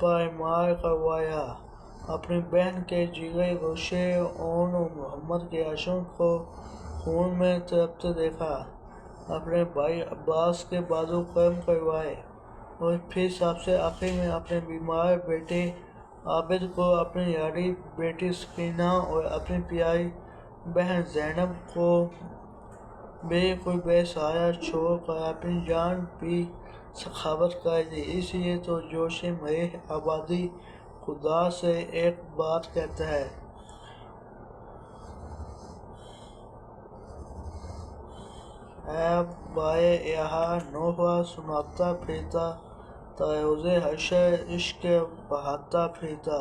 پائمال کروایا، اپنی بہن کے جگرے گوشے اون و محمد کے اشوں کو خون میں تڑپتے دیکھا، اپنے بھائی عباس کے بازو گرم کروائے، اور پھر سب سے آخر میں اپنے بیمار بیٹے عابد کو اپنی لاڈلی بیٹی سکینہ اور اپنی پیاری بہن زینب کو بالکل بے سہارا چھوڑ کر اپنی جان بھی سخاوت کر دی۔ اس لیے تو جوش مریح آبادی خدا سے ایک بات کہتا ہے، اے بائے یہاں نوحہ سناتا پھرتا، تاروز حشر عشق بہاتا پھرتا،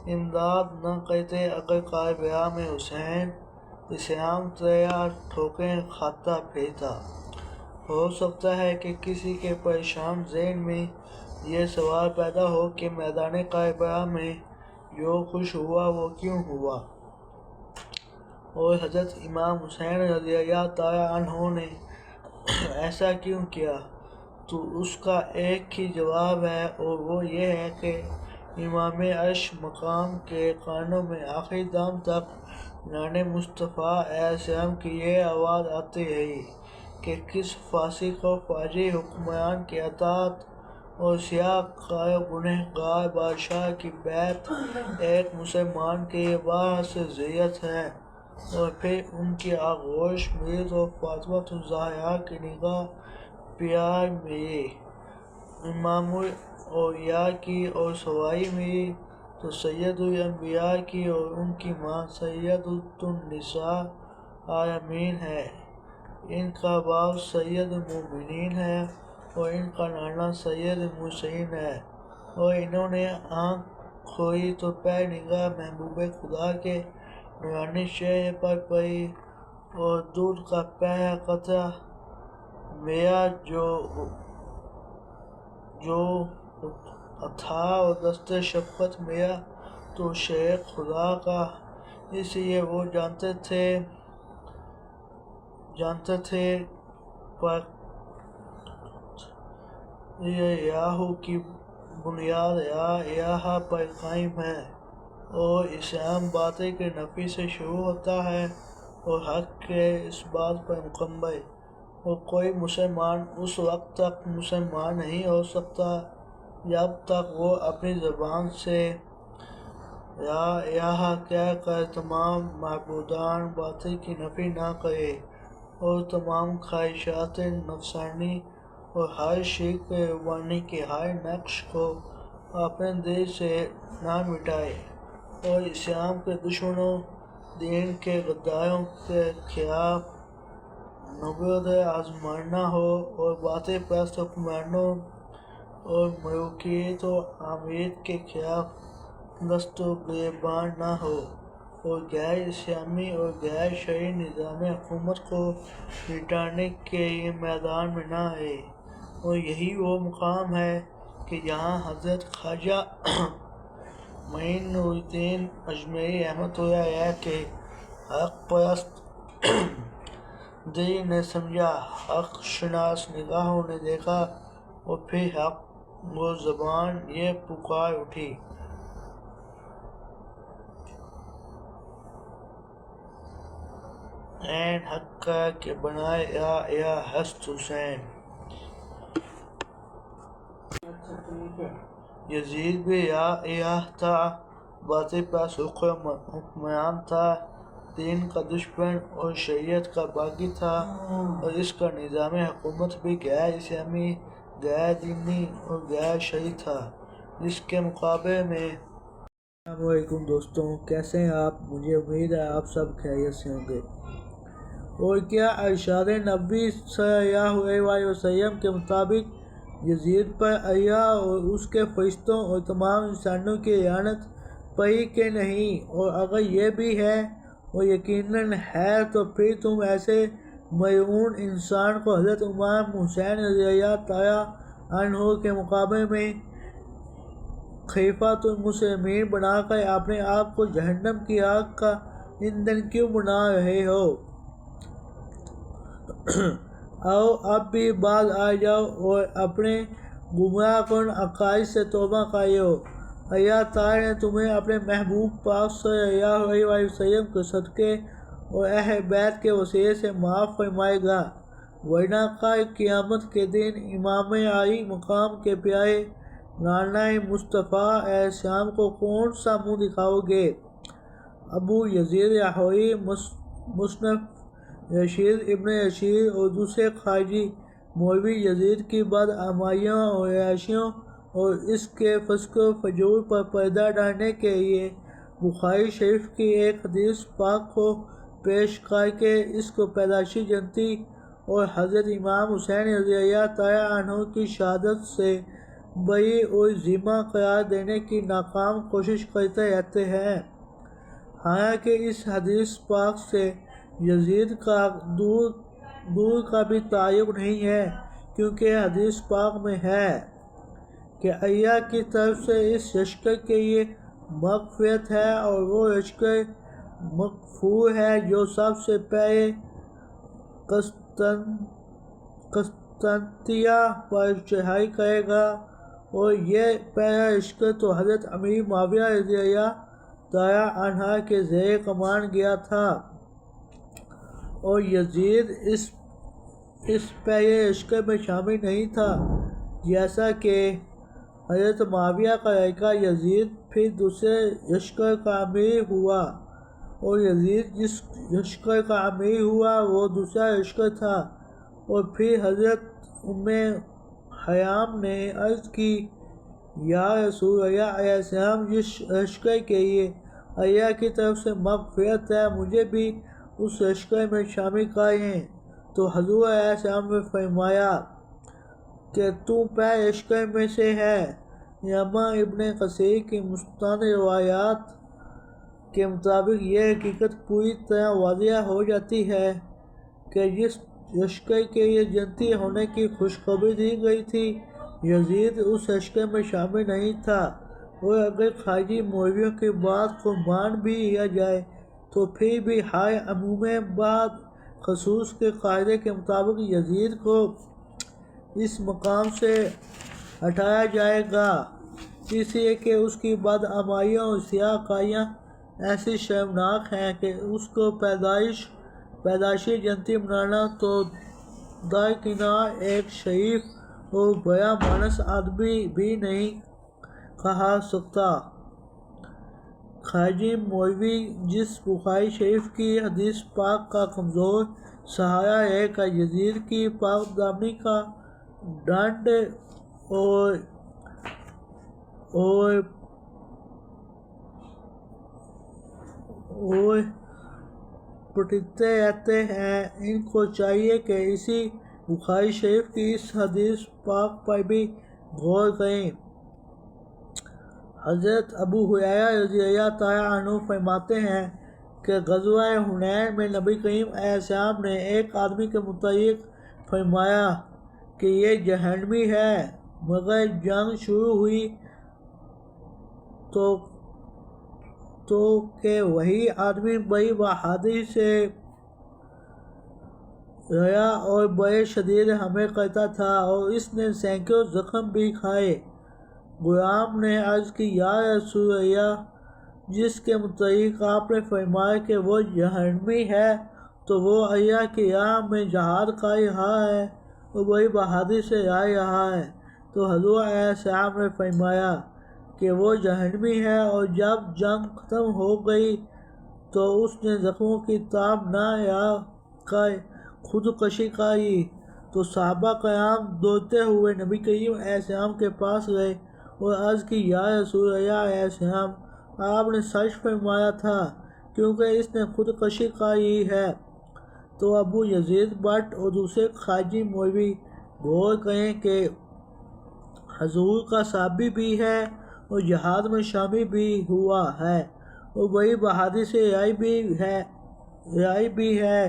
امداد نہ کرتے اگر کربلا میں حسین، اسلام تیرا ٹھوکریں کھاتا پھرتا۔ ہو سکتا ہے کہ کسی کے پریشان ذہن میں یہ سوال پیدا ہو کہ میدان کربلا میں جو کچھ ہوا وہ کیوں ہوا، اور حضرت امام حسین رضی اللہ تعالیٰ عنہ نے ایسا کیوں کیا؟ تو اس کا ایک ہی جواب ہے، اور وہ یہ ہے کہ امام عرش مقام کے کانوں میں آخری دم تک نان مصطفیٰ علیہ السلام کی یہ آواز آتی رہی کہ کس فاسق و فاجر حکمران کی اطاعت اور سیاہ کار و گنہگار بادشاہ کی بیعت ایک مسلمان کے لیے باہر سے ذلت ہے، اور پھر ان کی آغوش ملی و فاطمۃ الزہرا کی نگاہ پیار ملی، امام الاولیاء کی اور سواری ملی تو سید الانبیاء کی، اور ان کی ماں سیدۃ النساء عالمین ہے، ان کا باپ سید المومنین ہے، اور ان کا نانا سید المرسلین ہے، اور انہوں نے آنکھ کھولی تو پہلی نگاہ محبوب خدا کے نورانی چہرے پر پڑی، اور دودھ کا پہلا قطرہ ملا جو اتھا اور دست شفقت ملا تو شرع خدا کا، اس لیے وہ جانتے تھے پر یاہو کی بنیاد لا الہ پر قائم ہے، اور اسلام باطل کے نفی سے شروع ہوتا ہے اور حق کے اس بات پر مکمل، اور کوئی مسلمان اس وقت تک مسلمان نہیں ہو سکتا جب تک وہ اپنی زبان سے لا الہ کہہ کر تمام معبودان باطل کی نفی نہ کرے، اور تمام خواہشات نفسانی اور ہر شرک ربانی کے ہر نقش کو اپنے دل سے نہ مٹائے، اور اسلام کے دشمنوں، دین کے غداروں کے خلاف نبرد آزمائنا ہو، اور باطل پرست حکمرانوں اور ملوکیت و آمریت کے خلاف دست و گریباں نہ ہو، اور غیر اسلامی اور غیر شرعی نظام حکومت کو مٹانے کے لیے میدان میں نہ آئے، اور یہی وہ مقام ہے کہ جہاں حضرت خواجہ معین نور الدین اجمیری رحمۃ اللہ علیہ کے حق پرست دل نے سمجھا، حق شناس نگاہوں نے دیکھا، اور پھر حق و زبان یہ پکار اٹھی، عین حق کا کہ بنائے لا الہ ہست حسین۔ یزید بھی لا الہ تھا، باطل پرست حکمران تھا، دین کا دشمن اور شریعت کا باغی تھا، اور اس کا نظام حکومت بھی غیر اسلامی، غیر دینی اور غیر شرعی تھا، جس کے مقابلے میں السلام علیکم دوستوں، کیسے ہیں آپ؟ مجھے امید ہے آپ سب خیریت سے ہوں گے۔ اور کیا ارشاد نبی صلی اللہ علیہ وسلم کے مطابق یزید پر اللہ اور اس کے فرشتوں اور تمام انسانوں کی لعنت پڑی کہ نہیں؟ اور اگر یہ بھی ہے اور یقیناً ہے تو پھر تم ایسے ملعون انسان کو حضرت امام حسین رضی اللہ تعالیٰ عنہ کے مقابلے میں خلیفۃ المسلمین بنا کر اپنے آپ کو جہنم کی آگ کا ایندھن کیوں بنا رہے ہو؟ آؤ اب بھی باز آ جاؤ اور اپنے گمراہ کن عقائد سے توبہ کائیو۔ اللہ تعالیٰ نے تمہیں اپنے محبوب پاک صلی اللہ علیہ وسلم کے صدقے اور اہل بیت کے وسیلے سے معاف فرمائے گا، ورنہ کل قیامت کے دن امام عالی مقام کے پیارے نانا مصطفیٰ علیہ السلام کو کون سا منہ دکھاؤ گے؟ ابو یزید لاہوری مصنف رشید ابن رشید اور دوسرے خارجی مولوی یزید کی بدعمالیوں اور عیاشیوں اور اس کے فسق و فجور پر پردہ ڈالنے کے لیے بخاری شریف کی ایک حدیث پاک کو پیش کر کے اس کو پیدائشی جنتی اور حضرت امام حسین رضی اللہ تعالیٰ عنہ کی شہادت سے بری اور ذمہ قرار دینے کی ناکام کوشش کرتے رہتے ہیں، حالانکہ اس حدیث پاک سے یزید کا دور کا بھی تعلق نہیں ہے، کیونکہ حدیث پاک میں ہے کہ اللہ کی طرف سے اس لشکر کے لیے مغفرت ہے، اور وہ لشکر مغفور ہے جو سب سے پہلے قسطنطنیہ پر چڑھائی کرے گا، اور یہ پہلا لشکر تو حضرت امیر معاویہ رضی اللہ تعالیٰ عنہ کے زیر کمان گیا تھا، اور یزید اس پہلے لشکر میں شامل نہیں تھا، جیسا کہ حضرت معاویہ کا لڑکا یزید پھر دوسرے لشکر کا امیر ہوا، اور یزید جس لشکر کا امیر ہوا وہ دوسرا لشکر تھا۔ اور پھر حضرت ام حرام نے عرض کی، یا رسول اللہ علیہ السلام، جس لشکر کے لیے اللہ کی طرف سے مغفرت ہے مجھے بھی اس لشکر میں شامل کر لیں، تو حضور علیہ السلام نے فرمایا کہ تو پہلے لشکر میں سے ہے۔ علامہ ابن کثیر کی مستند روایات کے مطابق یہ حقیقت پوری طرح واضح ہو جاتی ہے کہ جس لشکر کے لیے جنتی ہونے کی خوشخبری دی گئی تھی یزید اس لشکر میں شامل نہیں تھا، اور اگر خارجی مولویوں کی بات کو مان بھی لیا جائے تو پھر بھی ہر عموم بعد خصوص کے قاعدے کے مطابق یزید کو اس مقام سے ہٹایا جائے گا، اس لیے کہ اس کی بدعمالیاں اور سیاہ کاریاں ایسی شرمناک ہیں کہ اس کو پیدائشی جنتی بنانا تو درکنار ایک شریف اور بڑا مانس آدمی بھی نہیں کہا سکتا۔ خارجی مولوی جس بخاری شریف کی حدیث پاک کا کمزور سہارا لے کر یزید کی پاک دامنی کا ڈنڈ اور پٹتے رہتے ہیں، ان کو چاہیے کہ اسی بخاری شریف کی اس حدیث پاک پر بھی غور کریں۔ حضرت ابو ہریرہ رضی اللہ تعالیٰ عنہ فرماتے ہیں کہ غزوہ حنین میں نبی کریم علیہ السلام نے ایک آدمی کے متعلق فرمایا کہ یہ جہنمی ہے، مگر جنگ شروع ہوئی تو کہ وہی آدمی بڑی بہادری سے لڑا اور بڑے شدید حملے کرتا تھا، اور اس نے سینکڑوں زخم بھی کھائے۔ غلام نے عرض کی، یا رسول اللہ، جس کے متعلق آپ نے فرمایا کہ وہ جہنمی ہے تو وہ اللہ کی راہ میں جہاد کر رہا ہے اور بڑی بہادری سے لڑ رہا ہے، تو حضور علیہ السلام نے فرمایا کہ وہ جہنمی ہے، اور جب جنگ ختم ہو گئی تو اس نے زخموں کی تاب نہ لا کر خودکشی کر لی، تو صحابہ کرام دوڑتے ہوئے نبی کریم علیہ السلام کے پاس گئے اور عرض کی، یا رسول اللہ علیہ السلام، آپ نے سچ فرمایا تھا، کیونکہ اس نے خودکشی کر لی ہے۔ تو ابو یزید بٹ اور دوسرے خارجی مولوی غور کریں کہ حضور کا صحابی بھی ہے اور جہاد میں شامل بھی ہوا ہے اور بڑی بہادری سے لڑائی بھی ہے،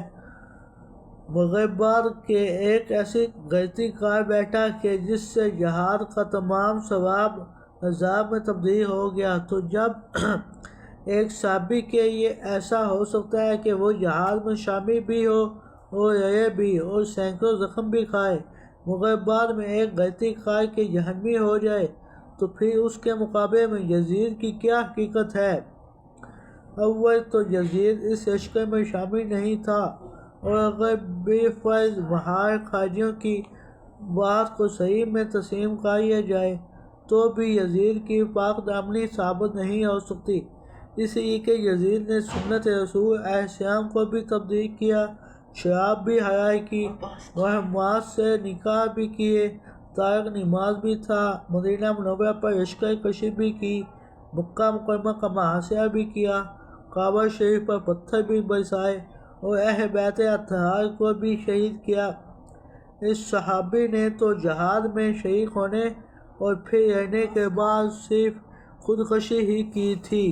مگر بعد کے ایک ایسی غلطی کر بیٹھا کہ جس سے جہاد کا تمام ثواب عذاب میں تبدیل ہو گیا۔ تو جب ایک صحابی کے لیے ایسا ہو سکتا ہے کہ وہ جہاد میں شامل بھی ہو اور لڑے بھی اور سینکڑوں زخم بھی کھائے، مگر بعد میں ایک غلطی خواہ کہ جہنمی ہو جائے تو پھر اس کے مقابلے میں یزید کی کیا حقیقت ہے؟ اول تو یزید اس لشکر میں شامل نہیں تھا، اور اگر بالفرض بہار خارجیوں کی بات کو صحیح میں تسلیم کر لیا جائے تو بھی یزید کی پاک دامنی ثابت نہیں ہو سکتی، اس لیے کہ یزید نے سنت رسول علیہ السلام کو بھی تبدیل کیا، شراب بھی حلال کی، محرمات سے نکاح بھی کیے، تارک نماز بھی تھا، مدینہ منورہ پر لشکر کشی بھی کی، مکہ مکرمہ کا محاصرہ بھی کیا، کعبہ شریف پر پتھر بھی برسائے اور اہل بیت اطہار کو بھی شہید کیا۔ اس صحابی نے تو جہاد میں شریک ہونے اور پھر لڑنے کے بعد صرف خودکشی ہی کی تھی۔